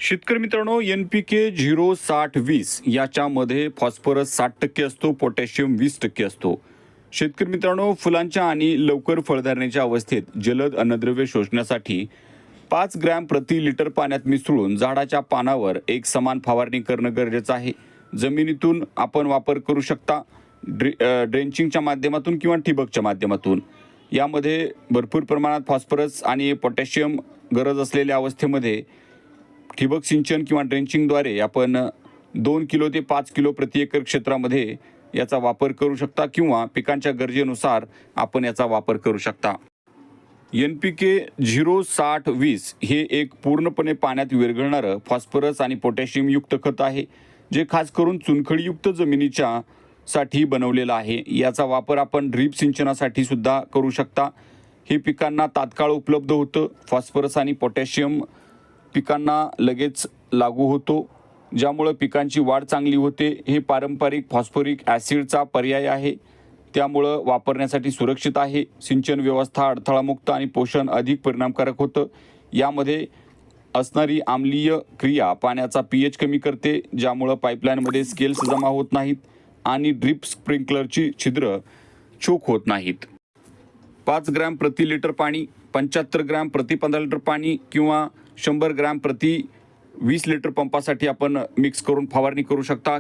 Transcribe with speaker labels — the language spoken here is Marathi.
Speaker 1: शेतकरी मित्रांनो, NPK 0-60-20 याच्यामध्ये फॉस्फरस 60% असतो, पोटॅशियम 20% असतो. शेतकरी मित्रांनो, फुलांच्या आणि लवकर फळधारणेच्या अवस्थेत जलद अन्नद्रव्य शोषण्यासाठी 5 ग्रॅम प्रति लिटर पाण्यात मिसळून झाडाच्या पानावर एक समान फवारणी करणं गरजेचं आहे. जमिनीतून आपण वापर करू शकता, ड्रेंचिंगच्या माध्यमातून किंवा ठिबकच्या माध्यमातून. यामध्ये भरपूर प्रमाणात फॉस्फरस आणि पोटॅशियम गरज असलेल्या अवस्थेमध्ये ठिबक सिंचन किंवा ड्रेंचिंगद्वारे आपण 2 किलो ते 5 किलो प्रति एकर क्षेत्रामध्ये याचा वापर करू शकता किंवा पिकांच्या गरजेनुसार आपण याचा वापर करू शकता. NPK 0-60-20 हे एक पूर्णपणे पाण्यात विरघळणारं फॉस्फरस आणि पोटॅशियम युक्त खत आहे, जे खास करून चुनखडीयुक्त जमिनीच्या साठी बनवलेलं आहे. याचा वापर आपण ड्रीप सिंचनासाठी सुद्धा करू शकता. हे पिकांना तात्काळ उपलब्ध होतं. फॉस्फरस आणि पोटॅशियम पिकांना लगेच लागू होतो, ज्यामुळं पिकांची वाढ चांगली होते. हे पारंपरिक फॉस्फोरिक ॲसिडचा पर्याय आहे, त्यामुळं वापरण्यासाठी सुरक्षित आहे. सिंचन व्यवस्था अडथळामुक्त आणि पोषण अधिक परिणामकारक होतं. यामध्ये असणारी आम्लीय क्रिया पाण्याचा pH कमी करते, ज्यामुळं पाईपलाईनमध्ये स्केल्स जमा होत नाहीत आणि ड्रिप स्प्रिंकलरची छिद्र चोक होत नाहीत. 5 ग्रॅम प्रति लिटर पाणी, 75 ग्रॅम प्रति 15 लिटर पाणी किंवा 100 ग्रॅम प्रति 20 लिटर पंपासाठी आपण मिक्स करून फवारणी करू शकता.